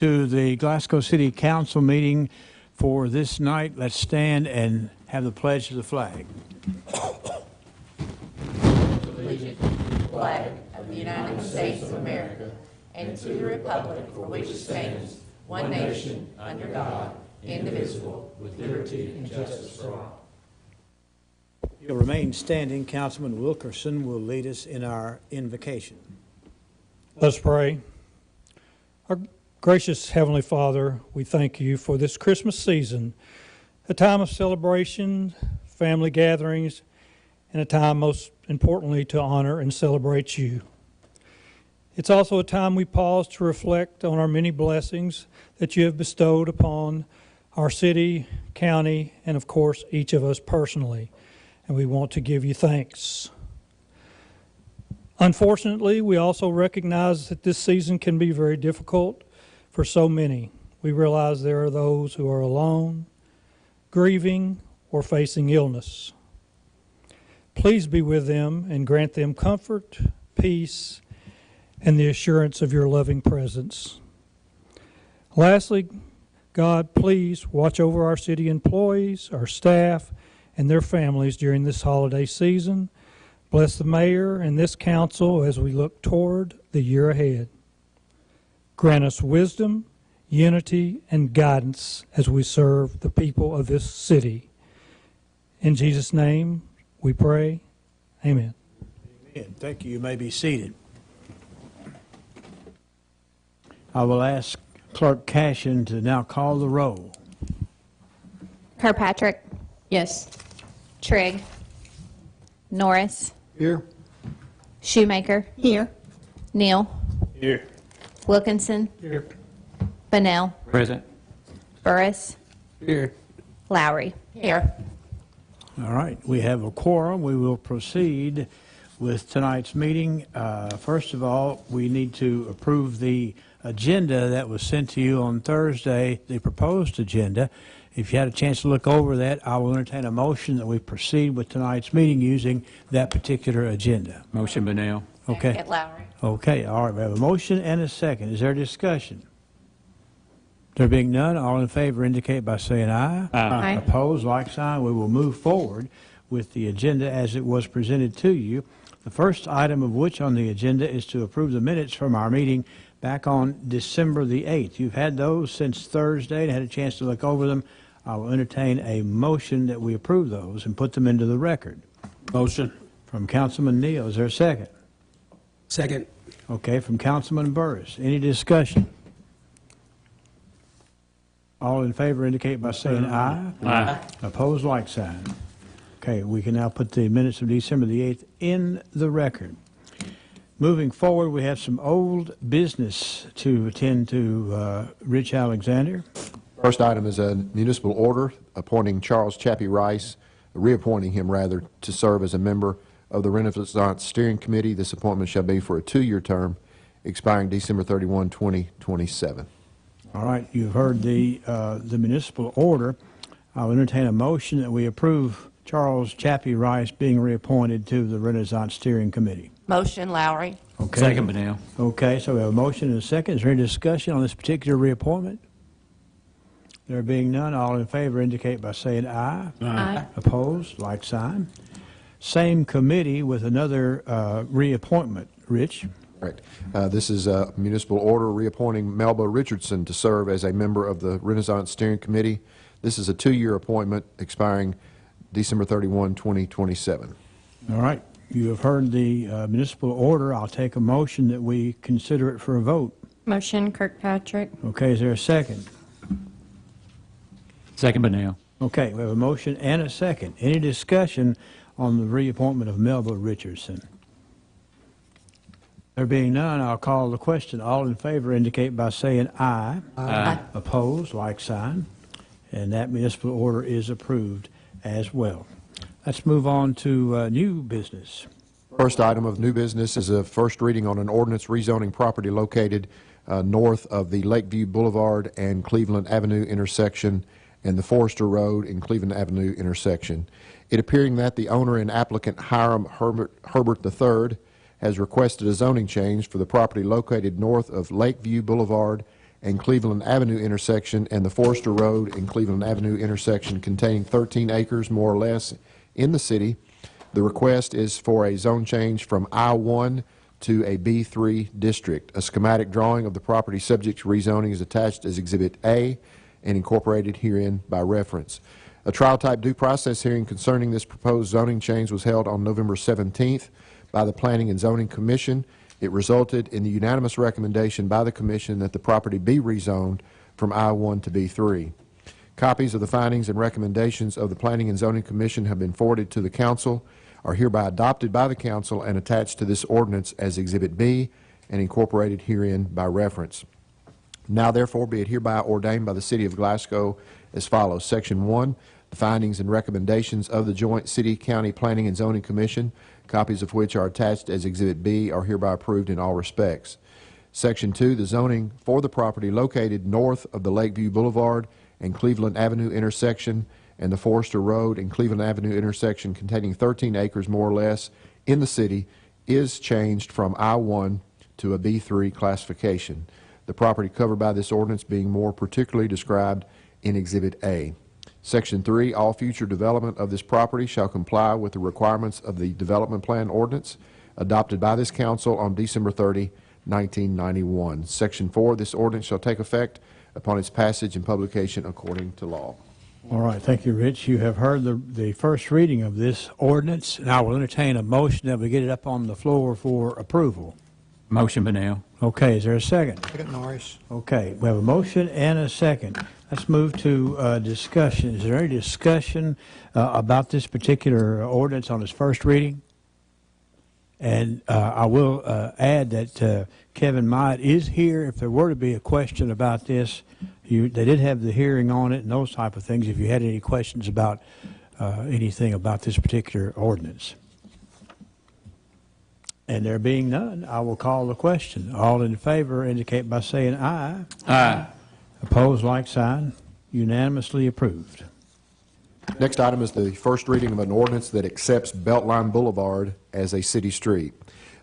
To the Glasgow City Council meeting for this night. Let's stand and have the pledge to the flag. Allegiance to the flag of the United States of America and to the republic for which it stands, one nation, under God, indivisible, with liberty and justice for all. You'll remain standing. Councilman Wilkerson will lead us in our invocation. Let's pray. Our gracious Heavenly Father, we thank you for this Christmas season, a time of celebration, family gatherings, and a time, most importantly, to honor and celebrate you. It's also a time we pause to reflect on our many blessings that you have bestowed upon our city, county, and of course, each of us personally. And we want to give you thanks. Unfortunately, we also recognize that this season can be very difficult for so many. We realize there are those who are alone, grieving, or facing illness. Please be with them and grant them comfort, peace, and the assurance of your loving presence. Lastly, God, please watch over our city employees, our staff, and their families during this holiday season. Bless the mayor and this council as we look toward the year ahead. Grant us wisdom, unity, and guidance as we serve the people of this city. In Jesus' name we pray. Amen. Amen. Thank you. You may be seated. I will ask Clerk Cashin to now call the roll. Kirkpatrick. Yes. Trigg. Norris. Here. Shoemaker. Here. Neal. Here. Wilkinson. Here. Bunnell. Present. Burris. Here. Lowry. Here. All right. We have a quorum. We will proceed with tonight's meeting. First of all, we need to approve the agenda that was sent to you on Thursday, the proposed agenda. If you had a chance to look over that, I will entertain a motion that we proceed with tonight's meeting using that particular agenda. Motion, Bunnell. Okay. At Lowry. Okay. All right. We have a motion and a second. Is there discussion? There being none, all in favor indicate by saying aye. Aye. Opposed, like sign. We will move forward with the agenda as it was presented to you. The first item of which on the agenda is to approve the minutes from our meeting back on December the 8th. You've had those since Thursday and had a chance to look over them. I will entertain a motion that we approve those and put them into the record. Motion. From Councilman Neal. Is there a second? Second. Okay, from Councilman Burris. Any discussion? All in favor indicate by saying aye. Aye. Opposed, like sign. Okay, we can now put the minutes of December the 8th in the record. Moving forward, we have some old business to attend to. Rich Alexander. First item is a municipal order appointing Charles Chappie Rice, reappointing him rather, to serve as a member of the Renaissance Steering Committee. This appointment shall be for a 2-year term expiring December 31, 2027. All right, you've heard the municipal order. I'll entertain a motion that we approve Charles Chappie Rice being reappointed to the Renaissance Steering Committee. Motion, Lowry. Okay. Second, Bunnell. Okay, so we have a motion and a second. Is there any discussion on this particular reappointment? There being none, all in favor indicate by saying aye. Aye. Opposed, like sign. Same committee with another reappointment. Rich? Right. This is a municipal order reappointing Melba Richardson to serve as a member of the Renaissance Steering Committee. This is a 2-year appointment expiring December 31, 2027. All right. You have heard the municipal order. I'll take a motion that we consider it for a vote. Motion Kirkpatrick. Okay, is there a second? Second, Bunnell. Okay, we have a motion and a second. Any discussion on the reappointment of Melba Richardson? There being none, I'll call the question. All in favor indicate by saying aye. Aye. Opposed, like sign. And that municipal order is approved as well. Let's move on to new business. First item of new business is a first reading on an ordinance rezoning property located north of the Lakeview Boulevard and Cleveland Avenue intersection and the Forester Road and Cleveland Avenue intersection. It appearing that the owner and applicant Hiram Herbert III has requested a zoning change for the property located north of Lakeview Boulevard and Cleveland Avenue intersection and the Forester Road and Cleveland Avenue intersection containing 13 acres more or less in the city. The request is for a zone change from I-1 to a B3 district. A schematic drawing of the property subject to rezoning is attached as Exhibit A and incorporated herein by reference. A trial-type due process hearing concerning this proposed zoning change was held on November 17th by the Planning and Zoning Commission. It resulted in the unanimous recommendation by the Commission that the property be rezoned from I-1 to B3. Copies of the findings and recommendations of the Planning and Zoning Commission have been forwarded to the Council, are hereby adopted by the Council, and attached to this ordinance as Exhibit B and incorporated herein by reference. Now, therefore, be it hereby ordained by the City of Glasgow as follows. Section 1, the findings and recommendations of the Joint City-County Planning and Zoning Commission, copies of which are attached as Exhibit B, are hereby approved in all respects. Section 2, the zoning for the property located north of the Lakeview Boulevard and Cleveland Avenue intersection and the Forester Road and Cleveland Avenue intersection containing 13 acres more or less in the city is changed from I-1 to a B3 classification. The property covered by this ordinance being more particularly described in Exhibit A. Section 3, all future development of this property shall comply with the requirements of the Development Plan Ordinance adopted by this Council on December 30, 1991. Section 4, this ordinance shall take effect upon its passage and publication according to law. All right, thank you, Rich. You have heard the first reading of this ordinance, and I will entertain a motion that we get it up on the floor for approval. Motion, Benel. Okay, is there a second? Second, Norris. Okay, we have a motion and a second. Let's move to discussion. Is there any discussion about this particular ordinance on its first reading? And I will add that Kevin Myatt is here. If there were to be a question about this, they did have the hearing on it and those type of things, if you had any questions about anything about this particular ordinance. And there being none, I will call the question. All in favor indicate by saying aye. Aye. Opposed, like sign. Unanimously approved. Next item is the first reading of an ordinance that accepts Beltline Boulevard as a city street.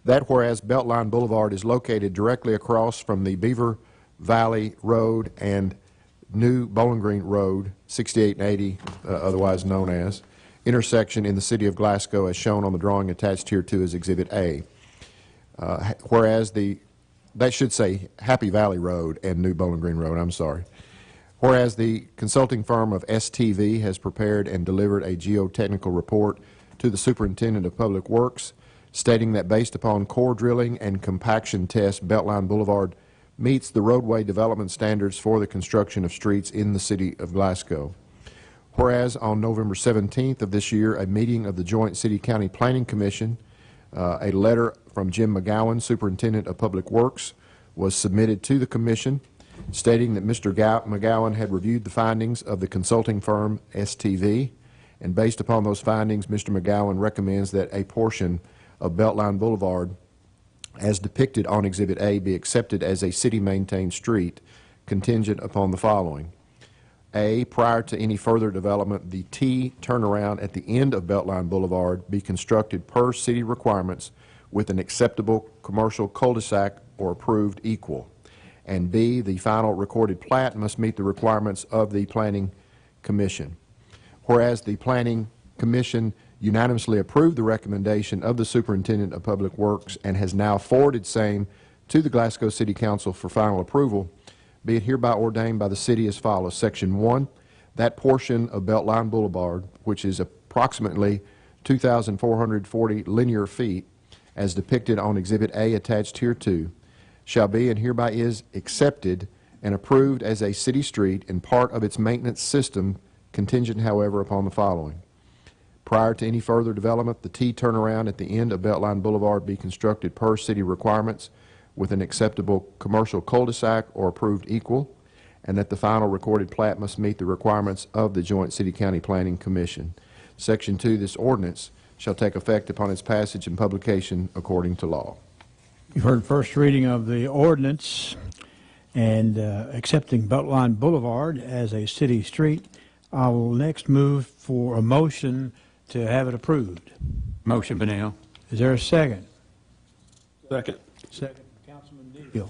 That whereas Beltline Boulevard is located directly across from the Beaver Valley Road and New Bowling Green Road, 68 and 80, otherwise known as, intersection in the city of Glasgow as shown on the drawing attached here to as Exhibit A. Whereas that should say Happy Valley Road and New Bowling Green Road, I'm sorry. Whereas the consulting firm of STV has prepared and delivered a geotechnical report to the Superintendent of Public Works stating that based upon core drilling and compaction tests, Beltline Boulevard meets the roadway development standards for the construction of streets in the city of Glasgow. Whereas on November 17th of this year, a meeting of the Joint City-County Planning Commission, a letter from Jim McGowan, Superintendent of Public Works, was submitted to the Commission stating that Mr. McGowan had reviewed the findings of the consulting firm STV, and based upon those findings, Mr. McGowan recommends that a portion of Beltline Boulevard, as depicted on Exhibit A, be accepted as a city-maintained street, contingent upon the following. A, prior to any further development, the T turnaround at the end of Beltline Boulevard be constructed per city requirements with an acceptable commercial cul-de-sac or approved equal. And B, the final recorded plat must meet the requirements of the Planning Commission. Whereas the Planning Commission unanimously approved the recommendation of the Superintendent of Public Works and has now forwarded same to the Glasgow City Council for final approval, be it hereby ordained by the city as follows. Section 1, that portion of Beltline Boulevard, which is approximately 2,440 linear feet, as depicted on Exhibit A attached hereto, shall be and hereby is accepted and approved as a city street and part of its maintenance system, contingent, however, upon the following. Prior to any further development, the T turnaround at the end of Beltline Boulevard be constructed per city requirements with an acceptable commercial cul-de-sac or approved equal, and that the final recorded plat must meet the requirements of the Joint City-County Planning Commission. Section 2, this ordinance shall take effect upon its passage and publication according to law. You've heard first reading of the ordinance and accepting Beltline Boulevard as a city street. I will next move for a motion to have it approved. Motion, Benel. Is there a second? Second. Second, Councilman Deal.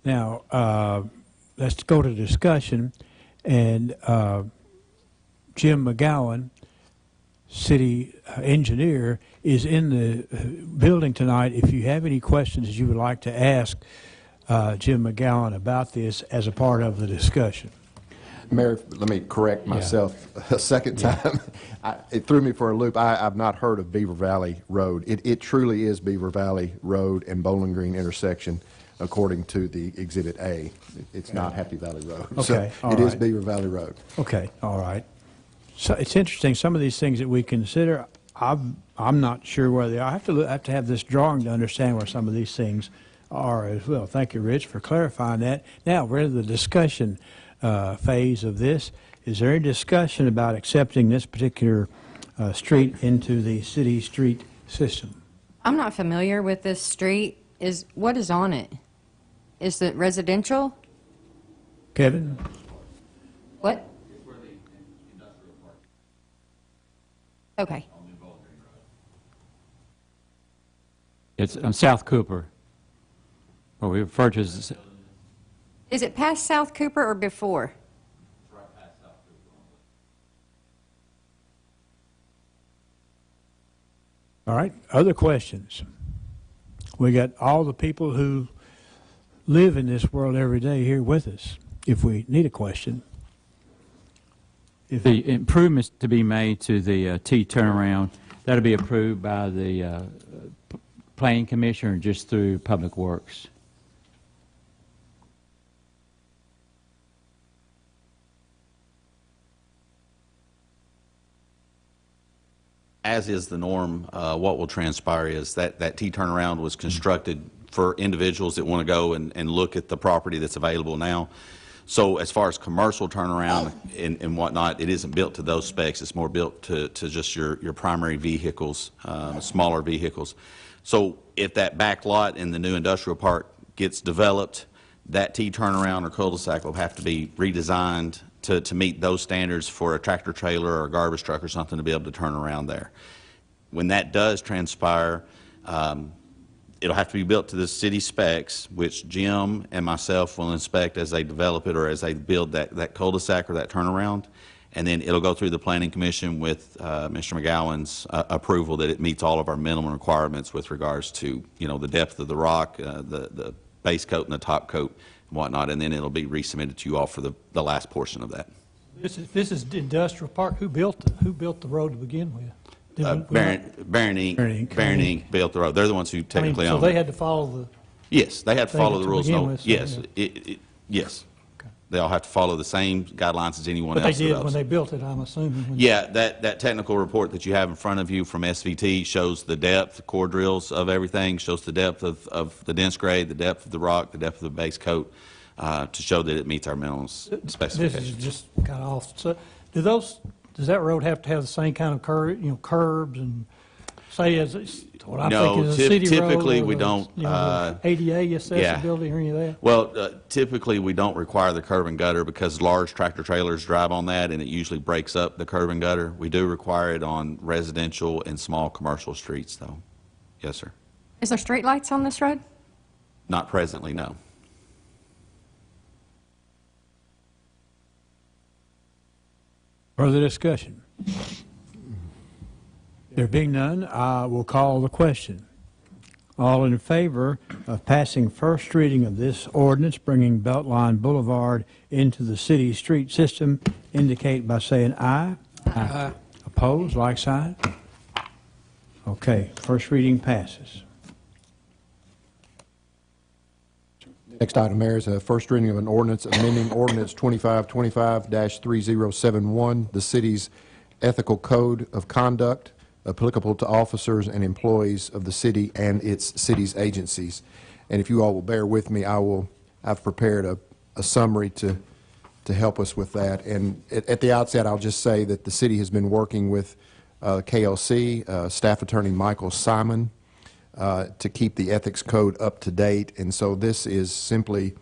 Now, let's go to discussion. And Jim McGowan, city engineer, is in the building tonight. If you have any questions you would like to ask Jim McGowan about this as a part of the discussion. Mayor, let me correct myself a second time. It threw me for a loop. I've not heard of Beaver Valley Road. It truly is Beaver Valley Road and Bowling Green intersection, according to the Exhibit A. It's not Happy Valley Road. Okay, So all it is right. Beaver Valley Road. Okay, all right. So it's interesting, some of these things that we consider, I'm not sure where they are. I have to have this drawing to understand where some of these things are as well. Thank you, Rich, for clarifying that. Now, we're in the discussion phase of this. Is there any discussion about accepting this particular street into the city street system? I'm not familiar with this street. What is on it? Is it residential? Kevin? What? Okay. It's South Cooper, or we refer to as, Is it past South Cooper or before? All right, other questions? We got all the people who live in this world every day here with us, if we need a question. the improvements to be made to the T turnaround, that'll be approved by the Planning Commissioner just through Public Works. As is the norm, what will transpire is that T turnaround was constructed for individuals that want to go and look at the property that's available now. So as far as commercial turnaround and whatnot, it isn't built to those specs. It's more built to just your primary vehicles, smaller vehicles. So if that back lot in the new industrial park gets developed, that T turnaround or cul-de-sac will have to be redesigned to meet those standards for a tractor trailer or a garbage truck or something to be able to turn around there. When that does transpire, it'll have to be built to the city specs, which Jim and myself will inspect as they develop it or as they build that cul-de-sac or that turnaround. And then it'll go through the Planning Commission with Mr. McGowan's approval that it meets all of our minimum requirements with regards to, the depth of the rock, the base coat and the top coat and whatnot, and then it'll be resubmitted to you all for the last portion of that. This is industrial park. Who built the road to begin with? Barren Inc. built the road. They're the ones who technically so own they it. had to follow the. Yes, they had to follow the rules. begin with, so, Yes, yeah. yes. They all have to follow the same guidelines as anyone But they else did does. when they built it, I'm assuming. Yeah, that technical report that you have in front of you from SVT shows the depth, the core drills of everything, shows the depth of the dense grade, the depth of the rock, the depth of the base coat, to show that it meets our minimum specifications. This is just kind of off. So, does that road have to have the same kind of curbs and say as what I'm No, thinking is a city road? typically or we the, don't, the ADA accessibility or any of that? Well, typically we don't require the curb and gutter because large tractor trailers drive on that and it usually breaks up the curb and gutter. We do require it on residential and small commercial streets though. Yes, sir. Is there street lights on this road? Not presently, no. Further discussion? There being none, I will call the question. All in favor of passing first reading of this ordinance bringing Beltline Boulevard into the city street system indicate by saying aye. Aye. Opposed, like sign? Okay, first reading passes. Next item, Mayor, is a first reading of an ordinance amending Ordinance 2525-3071, the city's ethical code of conduct applicable to officers and employees of the city and its city's agencies. And if you all will bear with me, I've prepared a summary to help us with that. And at the outset, I'll just say that the city has been working with KLC, Staff Attorney Michael Simon, to keep the ethics code up to date. And so this is simply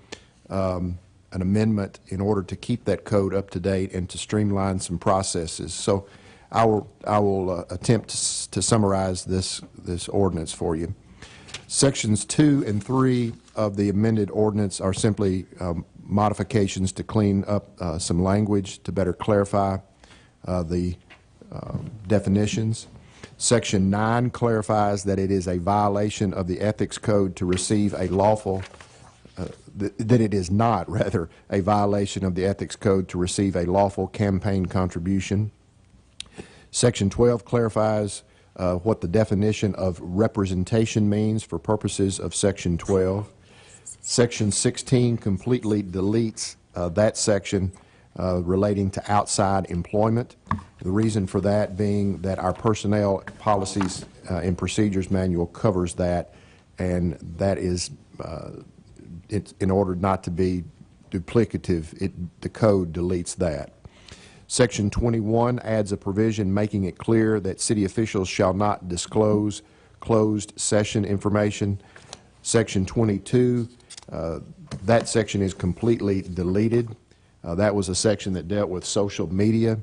an amendment in order to keep that code up to date and to streamline some processes. So I will attempt to summarize this ordinance for you. Sections 2 and 3 of the amended ordinance are simply modifications to clean up some language to better clarify the definitions. Section 9 clarifies that it is a violation of the Ethics Code to receive a lawful, that it is not, rather, a violation of the Ethics Code to receive a lawful campaign contribution. Section 12 clarifies what the definition of representation means for purposes of Section 12. Section 16 completely deletes that section relating to outside employment. The reason for that being that our personnel policies and procedures manual covers that, and that is, it's in order not to be duplicative, the code deletes that. Section 21 adds a provision making it clear that city officials shall not disclose closed session information. Section 22, that section is completely deleted. That was a section that dealt with social media,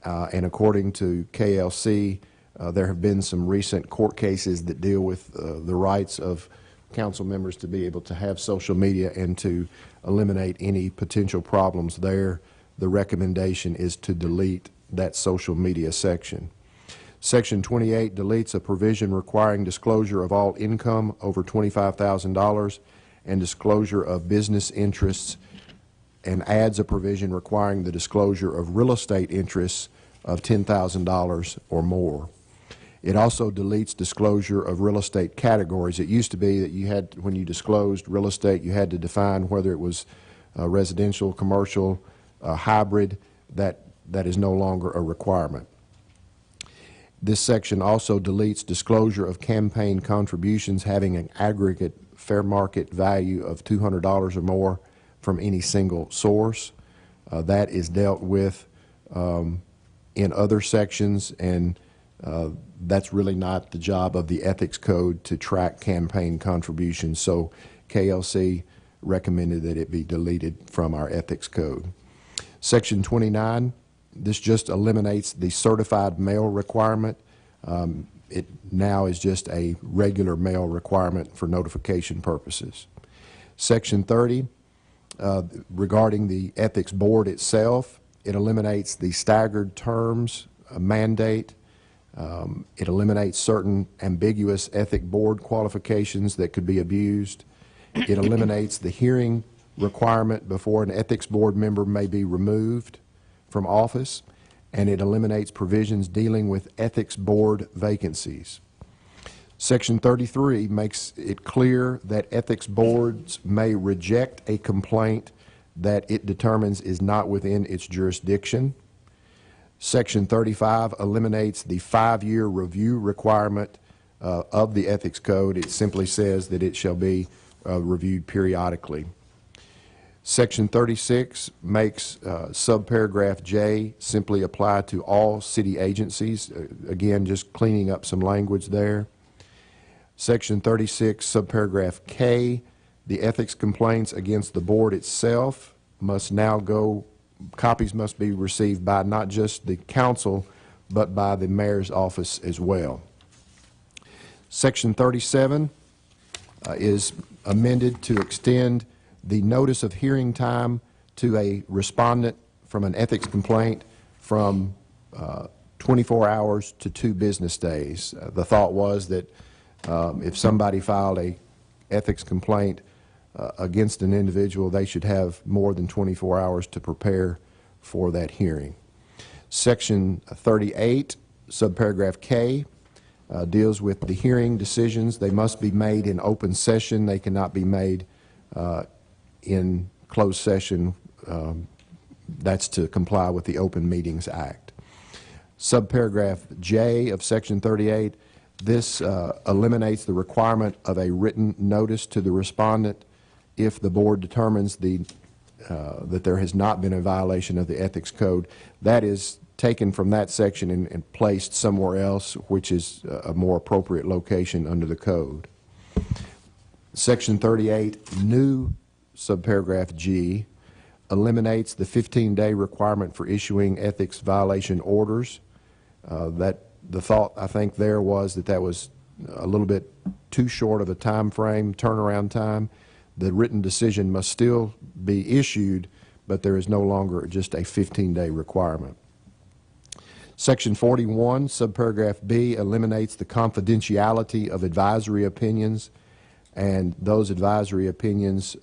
and according to KLC, there have been some recent court cases that deal with the rights of council members to be able to have social media and to eliminate any potential problems there. The recommendation is to delete that social media section. Section 28 deletes a provision requiring disclosure of all income over $25,000 and disclosure of business interests, and adds a provision requiring the disclosure of real estate interests of $10,000 or more. It also deletes disclosure of real estate categories. It used to be that you had, when you disclosed real estate, you had to define whether it was residential, commercial, hybrid. That is no longer a requirement. This section also deletes disclosure of campaign contributions having an aggregate fair market value of $200 or more from any single source. That is dealt with in other sections, and that's really not the job of the Ethics Code to track campaign contributions. So KLC recommended that it be deleted from our Ethics Code. Section 29, this just eliminates the certified mail requirement. It now is just a regular mail requirement for notification purposes. Section 30, regarding the Ethics Board itself, it eliminates the staggered terms mandate. It eliminates certain ambiguous ethic board qualifications that could be abused. It eliminates the hearing requirement before an ethics board member may be removed from office, and it eliminates provisions dealing with ethics board vacancies. Section 33 makes it clear that ethics boards may reject a complaint that it determines is not within its jurisdiction. Section 35 eliminates the 5-year review requirement of the Ethics Code. It simply says that it shall be reviewed periodically. Section 36 makes subparagraph J simply apply to all city agencies. Again, just cleaning up some language there. Section 36, subparagraph K, the ethics complaints against the board itself must now go, copies must be received by not just the council, but by the mayor's office as well. Section 37 is amended to extend the notice of hearing time to a respondent from an ethics complaint from 24 hours to 2 business days. The thought was that if somebody filed a ethics complaint against an individual, they should have more than 24 hours to prepare for that hearing. Section 38, subparagraph K, deals with the hearing decisions. They must be made in open session. They cannot be made in closed session. That's to comply with the Open Meetings Act. Subparagraph J of Section 38, this eliminates the requirement of a written notice to the respondent if the board determines that there has not been a violation of the Ethics Code. That is taken from that section and placed somewhere else, which is a more appropriate location under the code. Section 38, new subparagraph G, eliminates the 15-day requirement for issuing ethics violation orders. That the thought, I think, there was that that was a little bit too short of a time frame, turnaround time. the written decision must still be issued, but there is no longer just a 15-day requirement. Section 41, subparagraph B, eliminates the confidentiality of advisory opinions, and those advisory opinions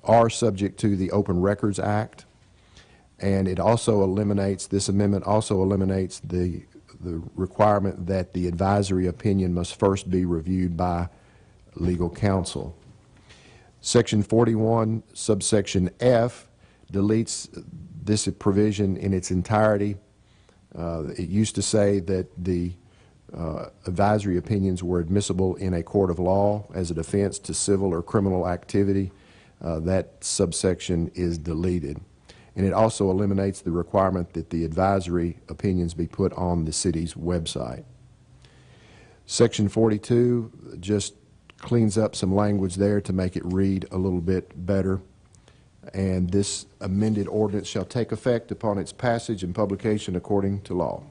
are subject to the Open Records Act. And it also eliminates, this amendment also eliminates the requirement that the advisory opinion must first be reviewed by legal counsel. Section 41, subsection F, deletes this provision in its entirety. It used to say that the advisory opinions were admissible in a court of law as a defense to civil or criminal activity. That subsection is deleted. And it also eliminates the requirement that the advisory opinions be put on the city's website. Section 42 just cleans up some language there to make it read a little bit better. And this amended ordinance shall take effect upon its passage and publication according to law.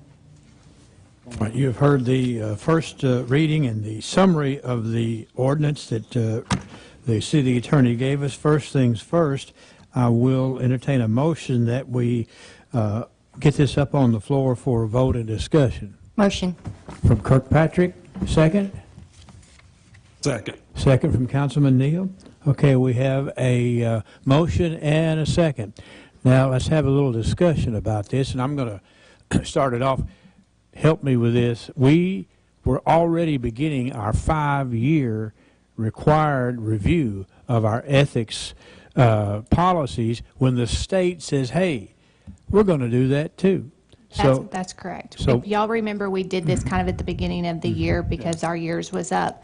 All right, you have heard the first reading and the summary of the ordinance that the city attorney gave us. First things first, I will entertain a motion that we get this up on the floor for a vote and discussion. Motion. From Kirkpatrick, second. Second. Second from Councilman Neal. Okay, we have a motion and a second. Now let's have a little discussion about this, and I'm going to start it off. Help me with this. We were already beginning our 5-year required review of our ethics policies when the state says, hey, we're going to do that too. That's correct. So- If y'all remember, we did this kind of at the beginning of the year because our years was up.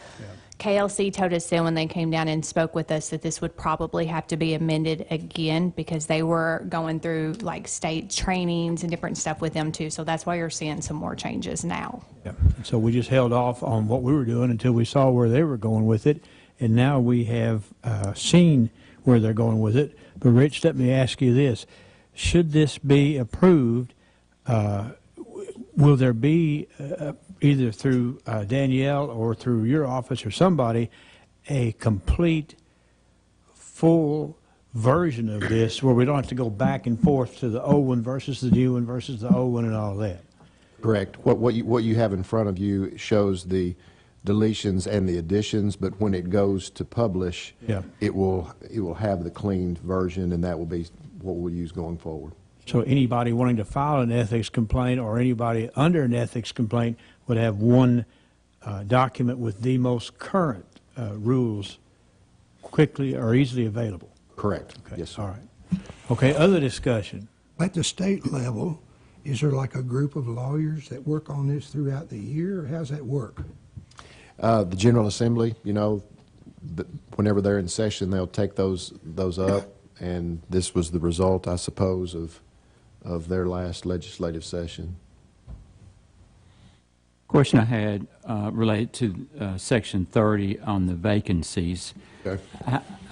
KLC told us then when they came down and spoke with us that this would probably have to be amended again because they were going through like state trainings and different stuff with them too. So that's why you're seeing some more changes now. Yeah. So we just held off on what we were doing until we saw where they were going with it, and now we have seen where they're going with it. But Rich, let me ask you this. Should this be approved, will there be, either through Danielle or through your office or somebody, a complete, full version of this where we don't have to go back and forth to the old one versus the new one versus the old one and all that? Correct. What you have in front of you shows the deletions and the additions, but when it goes to publish, Yeah. it will have the cleaned version, and that will be what we'll use going forward. So anybody wanting to file an ethics complaint or anybody under an ethics complaint would have one document with the most current rules quickly or easily available. Correct. Okay. Yes, sir. All right. Okay, other discussion. At the state level, is there like a group of lawyers that work on this throughout the year? How's that work? The General Assembly, whenever they're in session, they'll take those up, and this was the result, I suppose, of their last legislative session. Question I had related to Section 30 on the vacancies. Okay.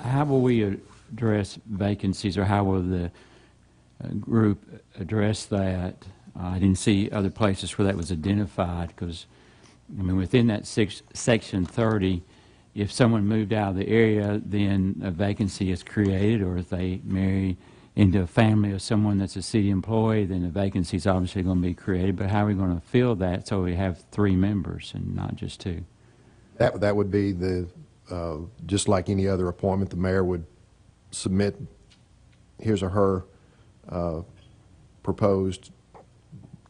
How will we address vacancies, or how will the group address that? I didn't see other places where that was identified because, within that Section 30, if someone moved out of the area, then a vacancy is created, or if they marry into a family of someone that's a city employee, then a vacancy is obviously going to be created. But how are we going to fill that so we have 3 members and not just 2? That would be just like any other appointment, the mayor would submit his or her proposed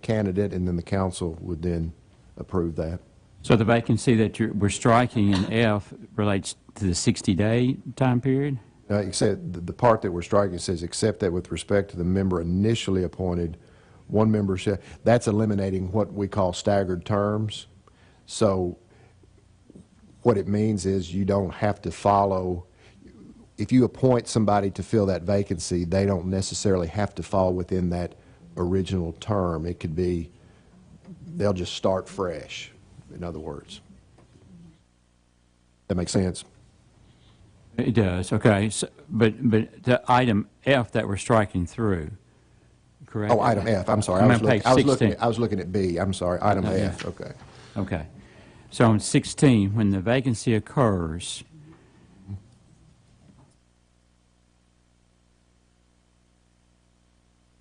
candidate, and then the council would then approve that. So the vacancy that we're striking in F relates to the 60-day time period? Except the part that we're striking says, except that with respect to the member initially appointed, one member shall, that's eliminating what we call staggered terms. So what it means is you don't have to follow, if you appoint somebody to fill that vacancy, they don't necessarily have to fall within that original term. It could be, they'll just start fresh, in other words. That makes sense? It does, okay. So, but the item F that we're striking through, correct? Oh, item F, I'm sorry. I'm on page 16. I was looking at B, I'm sorry, item Yeah. F, okay. Okay. So on 16, when the vacancy occurs,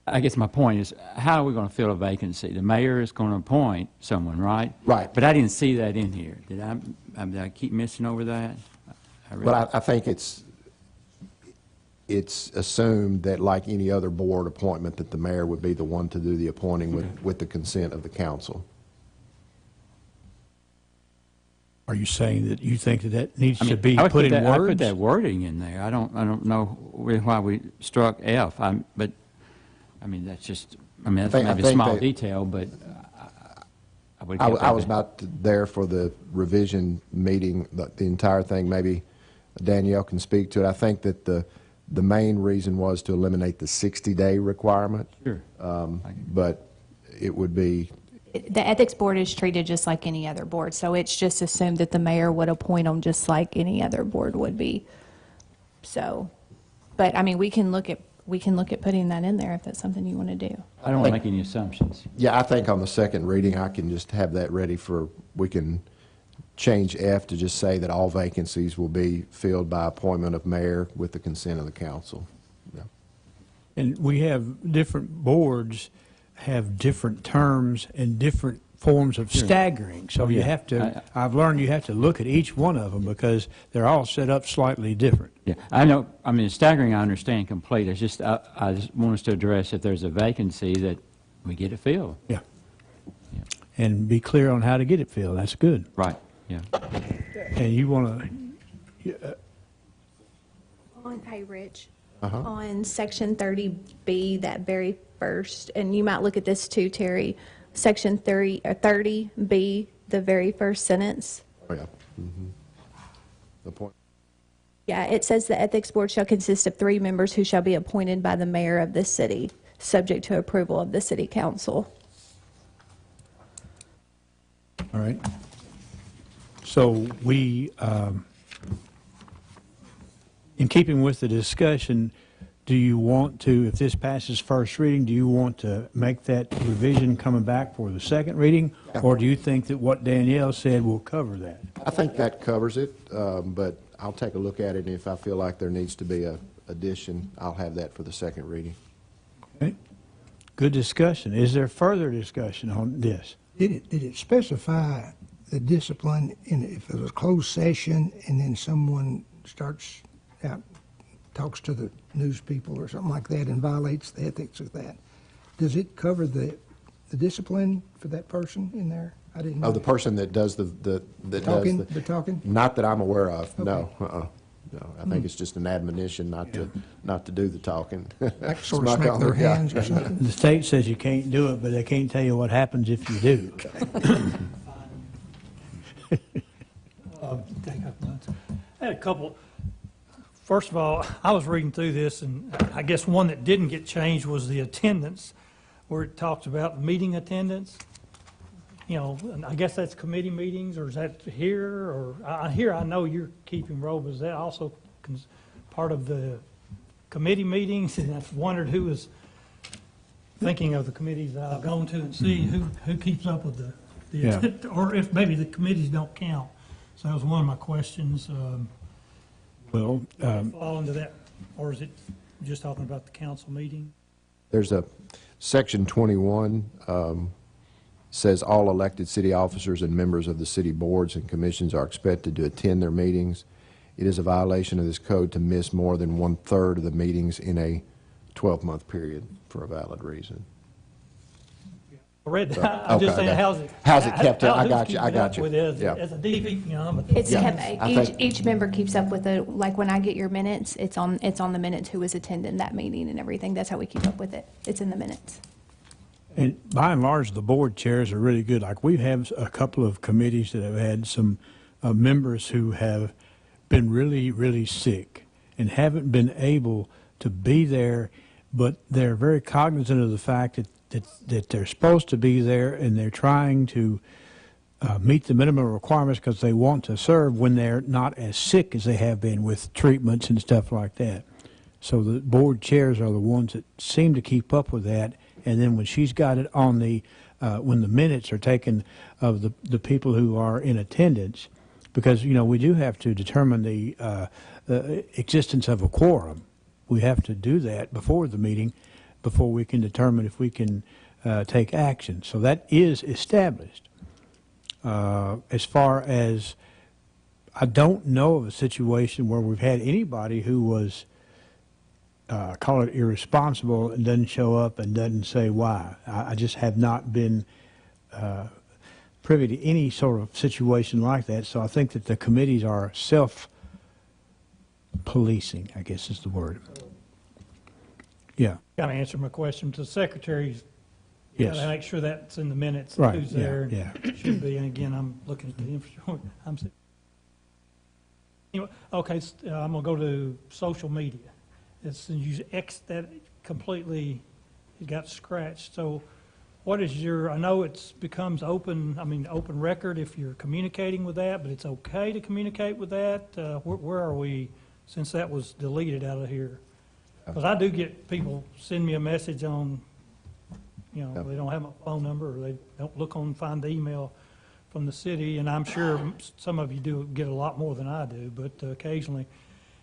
I guess my point is, how are we going to fill a vacancy? The mayor is going to appoint someone, right? Right. But I didn't see that in here. Did I keep missing over that? But I think it's assumed that, like any other board appointment, that the mayor would be the one to do the appointing with the consent of the council. Are you saying that you think that that needs I mean, to be I would put in I put words? that wording in there. I don't know why we struck F. But I mean, that's just, I mean, that's I maybe a think small that- detail, but I would. I was not there for the revision meeting, the entire thing. Maybe Danielle can speak to it. I think that the main reason was to eliminate the 60-day requirement. Sure. But it would be, The ethics board is treated just like any other board, so it's just assumed that the mayor would appoint them just like any other board would be. So, but I mean, we can look at putting that in there if that's something you want to do. I don't want to make any assumptions. yeah, I think on the second reading, I can just have that ready for, we can change F to just say that all vacancies will be filled by appointment of mayor with the consent of the council. Yeah. And we have different boards have different terms and different forms of staggering. So you yeah. have to, I've learned you have to look at each one of them because they're all set up slightly different. Yeah, I know, I mean, staggering, I understand complete. It's just, I just want us to address if there's a vacancy that we get it filled. Yeah. Yeah. And be clear on how to get it filled. That's good. Right, yeah. And you want to, Hey, Rich. On section 30B, that very first, and you might look at this too, Terry, section 30B, the very first sentence. Oh, yeah. The point. Yeah, it says the ethics board shall consist of 3 members who shall be appointed by the mayor of the city, subject to approval of the city council. all right. So we, in keeping with the discussion, do you want to, if this passes first reading, do you want to make that revision coming back for the second reading? Or do you think that what Danielle said will cover that? I think that covers it, but I'll take a look at it, and if I feel like there needs to be a addition, I'll have that for the second reading. Okay. Good discussion. Is there further discussion on this? Did it specify the discipline in, if it was a closed session and then someone starts out, talks to the news people or something like that and violates the ethics of that? Does it cover the discipline for that person in there? I didn't know. Oh, the person that does the Talking, the talking? Not that I'm aware of, no, Okay. no. I think it's just an admonition not to do the talking. Like sort of smack their hands or something? The state says you can't do it, but they can't tell you what happens if you do. I had a couple. First of all, I was reading through this, and I guess one that didn't get changed was the attendance, where it talks about meeting attendance. You know, and I guess that's committee meetings, or is that here? Or here I know you're keeping roll, but is that also part of the committee meetings? And I've wondered who was thinking of the committees that I've gone to and see who keeps up with the Yeah. or if maybe the committees don't count. So that was one of my questions. Well, Fall into that, or is it just talking about the council meeting? There's a, section 21 says all elected city officers and members of the city boards and commissions are expected to attend their meetings. It is a violation of this code to miss more than 1/3 of the meetings in a 12-month period for a valid reason. I read that. I'm just Okay, saying, okay. How's it kept up? I who's got you, I keeping got up you. with it as, Yeah. as a DP, you know, It's Yeah, kept, I each, think- each member keeps up with it, like when I get your minutes, it's on the minutes who was attending that meeting and everything. That's how we keep up with it. It's in the minutes. and by and large, the board chairs are really good. Like we have a couple of committees that have had some members who have been really, really sick and haven't been able to be there, but they're very cognizant of the fact that they're supposed to be there, and they're trying to meet the minimum requirements because they want to serve when they're not as sick as they have been with treatments and stuff like that. So the board chairs are the ones that seem to keep up with that. And then when she's got it on the, when the minutes are taken of the people who are in attendance, because, you know, we do have to determine the existence of a quorum. We have to do that before the meeting. before we can determine if we can take action. So that is established. As far as, I don't know of a situation where we've had anybody who was, call it irresponsible, and doesn't show up and doesn't say why. I just have not been privy to any sort of situation like that. So I think that the committees are self-policing, I guess is the word. Yeah. Kind of answered my question to the secretaries. Yes. Gotta make sure that's in the minutes, Right, who's yeah, there. yeah. Should be, and again, I'm looking at the infrastructure. Anyway, okay, I'm gonna go to social media. It's, you X that completely, it got scratched. So what is your, I know it's becomes open, open record if you're communicating with that, but it's okay to communicate with that? Where are we, since that was deleted out of here? Because I do get people send me a message on, they don't have my phone number, or they don't look on, find the email from the city, and I'm sure some of you do get a lot more than I do, but occasionally,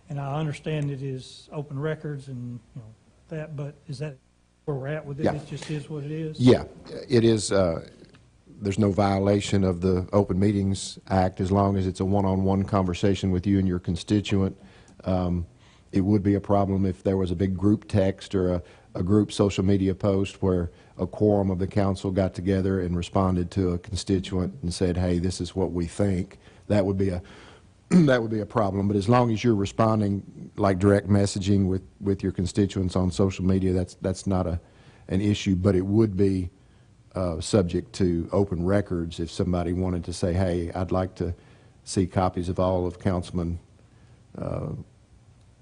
and I understand it is open records and, that, but is that where we're at with it? Yeah. It just is what it is? Yeah, it is, there's no violation of the Open Meetings Act as long as it's a one-on-one conversation with you and your constituent. It would be a problem if there was a big group text or a group social media post where a quorum of the council got together and responded to a constituent and said, hey, this is what we think. That would be a that would be a problem. But as long as you're responding like direct messaging with your constituents on social media, that's not an issue. But it would be subject to open records if somebody wanted to say, hey, I'd like to see copies of all of Councilman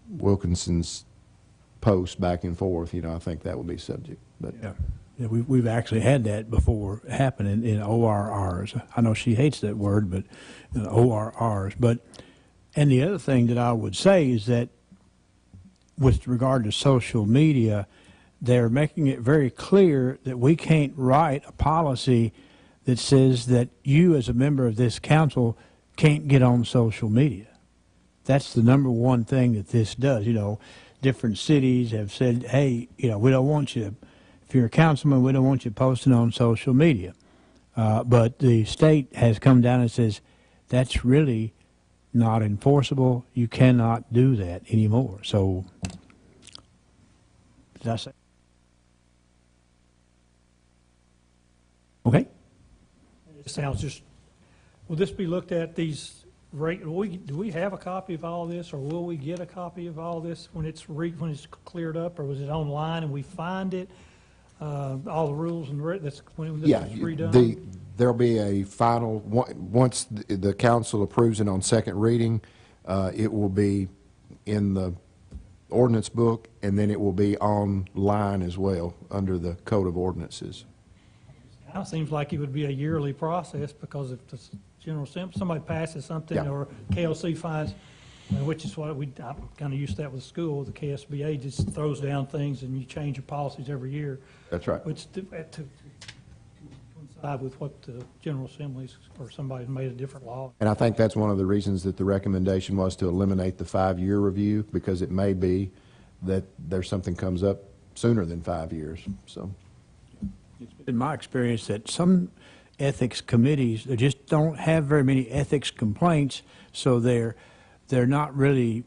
Wilkinson's posts back and forth. I think that would be subject. But Yeah, we've actually had that before happen in ORRs. I know she hates that word, but ORRs. And the other thing that I would say is that with regard to social media, they're making it very clear that we can't write a policy that says that you as a member of this council can't get on social media. That's the number one thing that this does. Different cities have said, hey, we don't want you, if you're a councilman, we don't want you posting on social media. But the state has come down and says, that's really not enforceable. You cannot do that anymore. So, did I say? Okay. It sounds just, will this be looked at these, do we have a copy of all this, or will we get a copy of all this when it's cleared up, or was it online and we find it? All the rules and that's when this is redone? There'll be a final, once the council approves it on second reading, it will be in the ordinance book, and then it will be online as well under the Code of Ordinances. Now it seems like it would be a yearly process, because if the General Assembly, somebody passes something, Yeah. or KLC finds, which is what I'm kind of used to that with school, the KSBA just throws down things and you change your policies every year. That's right. Which to coincide with what the General Assemblies or somebody made a different law. And I think that's one of the reasons that the recommendation was to eliminate the 5-year review, because it may be that there's something comes up sooner than 5 years. So, It's been my experience that some ethics committees, they just don't have very many ethics complaints, so they're not really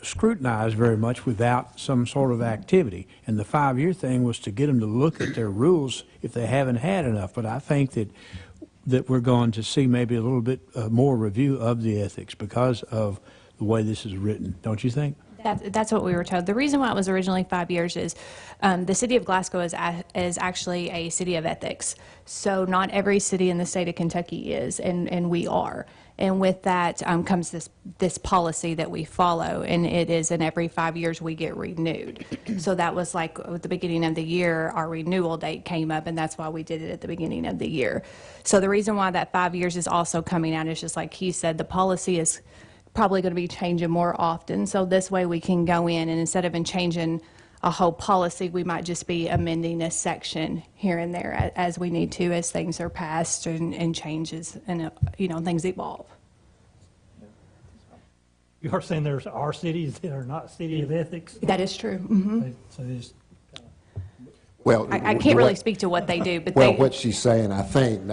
scrutinized very much without some sort of activity. And the 5-year thing was to get them to look at their rules if they haven't had enough. But I think that we're going to see maybe a little bit more review of the ethics because of the way this is written. Don't you think? That's what we were told. The reason why it was originally 5 years is the city of Glasgow is actually a city of ethics. So not every city in the state of Kentucky is, and we are. And with that comes this policy that we follow, and it is in every 5 years we get renewed. So that was like at the beginning of the year, our renewal date came up, and that's why we did it at the beginning of the year. So the reason why that 5 years is also coming out is just like he said, the policy is probably going to be changing more often. So this way we can go in, and instead of changing a whole policy, we might just be amending a section here and there as we need to, as things are passed and changes and things evolve. You are saying there are cities that are not city of ethics? That is true. Mm-hmm. So they just Well, I can't really speak to what they do, but Well, they, what she's saying, I think,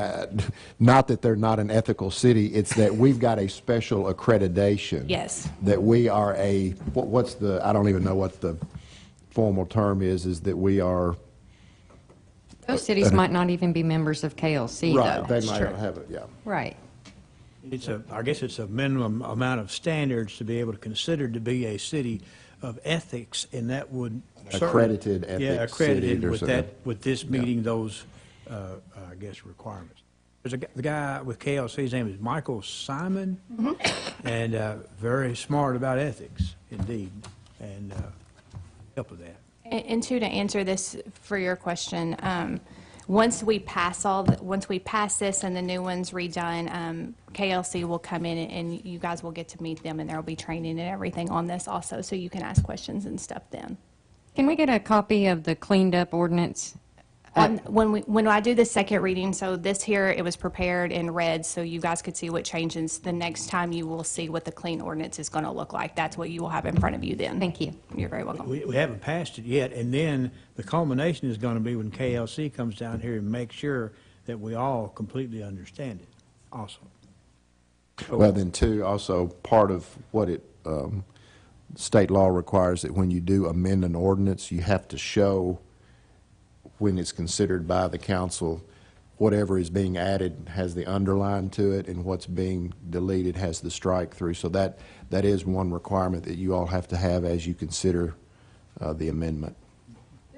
not that they're not an ethical city, it's that we've got a special accreditation. Yes. That we are what's the, I don't even know what the formal term is that we are. Those cities might not even be members of KLC, Right, though. they might not have it, yeah. Right. I guess it's a minimum amount of standards to be able to consider to be a city of ethics, and that would certainly- Accredited ethics Yeah, accredited city or with something. that, with this meeting those, I guess, requirements. There's the guy with KLC, his name is Michael Simon, and very smart about ethics, indeed, and help with that. and two, to answer this for your question, once we pass this and the new one's redone, KLC will come in and you guys will get to meet them, and there will be training and everything on this also, so you can ask questions and stuff then. Can we get a copy of the cleaned up ordinance? When I do the second reading, so this here, it was prepared in red, so you guys could see what changes. The next time you will see what the clean ordinance is going to look like. That's what you will have in front of you then. Thank you. You're very welcome. We haven't passed it yet, and then the culmination is going to be when KLC comes down here and makes sure that we all completely understand it also. Well, then, too, also, part of what state law requires that when you do amend an ordinance, you have to show, when it's considered by the council, whatever is being added has the underline to it, and what's being deleted has the strike through. So that is one requirement that you all have to have as you consider the amendment.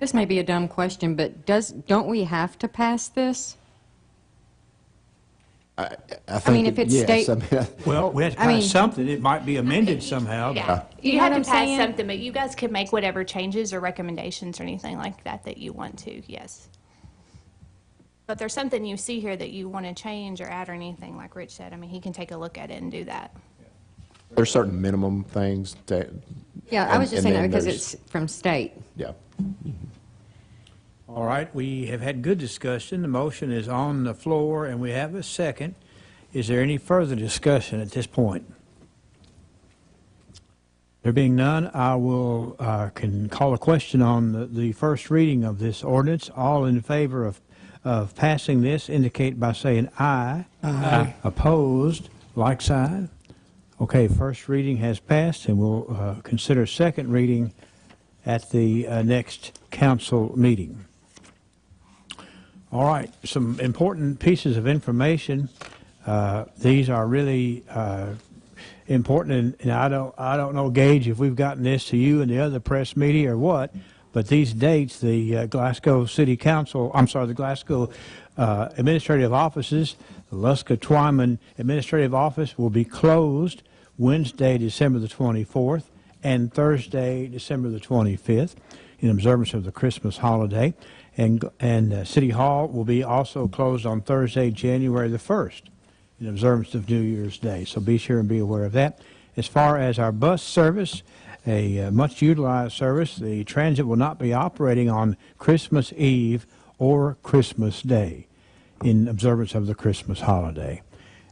This may be a dumb question, but don't we have to pass this? I think mean, if it's yes. state- I mean, Well, we have to I mean- pass something. It might be amended somehow. Yeah, you You know have what to I'm pass saying? something, but you guys can make whatever changes or recommendations or anything like that you want to, yes. But if there's something you see here that you want to change or add or anything, like Rich said, I mean, he can take a look at it and do that. There's certain minimum things that. Yeah, I was just saying that then because there's- it's from state. Yeah. All right, we have had good discussion. The motion is on the floor, and we have a second. Is there any further discussion at this point? There being none, I will can call a question on the first reading of this ordinance. All in favor of passing this indicate by saying aye. Aye. Opposed, like sign. Okay, first reading has passed, and we'll consider second reading at the next council meeting. All right, some important pieces of information. These are really important, and I don't know, Gage, if we've gotten this to you and the other press media or what, but these dates, the Glasgow City Council, the Glasgow administrative offices, the Luska-Twyman Administrative Office will be closed Wednesday, December the 24th, and Thursday, December the 25th, in observance of the Christmas holiday. And City Hall will be also closed on Thursday, January the 1st, in observance of New Year's Day. So be sure and be aware of that. As far as our bus service, a much utilized service, the transit will not be operating on Christmas Eve or Christmas Day in observance of the Christmas holiday.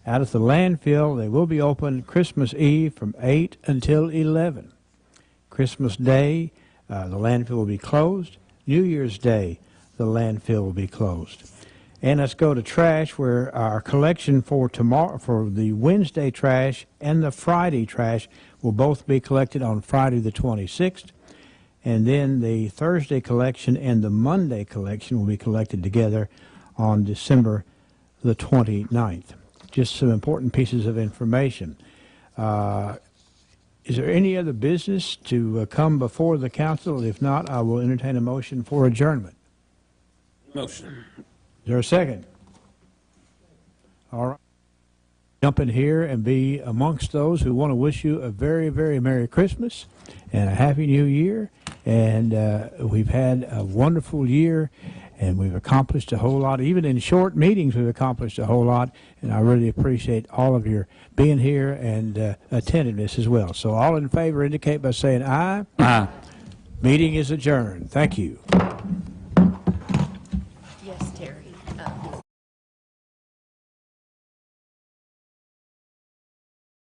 Out at the landfill, they will be open Christmas Eve from 8 until 11. Christmas Day, the landfill will be closed. New Year's Day, the landfill will be closed. And let's go to trash, where our collection for tomorrow, for the Wednesday trash and the Friday trash, will both be collected on Friday the 26th. And then the Thursday collection and the Monday collection will be collected together on December the 29th. Just some important pieces of information. Is there any other business to come before the council? If not, I will entertain a motion for adjournment. Motion. Is there a second? All right. Jump in here and be amongst those who want to wish you a very, very Merry Christmas and a Happy New Year. And we've had a wonderful year, and we've accomplished a whole lot. Even in short meetings, we've accomplished a whole lot, and I really appreciate all of your being here and attentiveness as well. So all in favor indicate by saying aye. Aye. Meeting is adjourned. Thank you.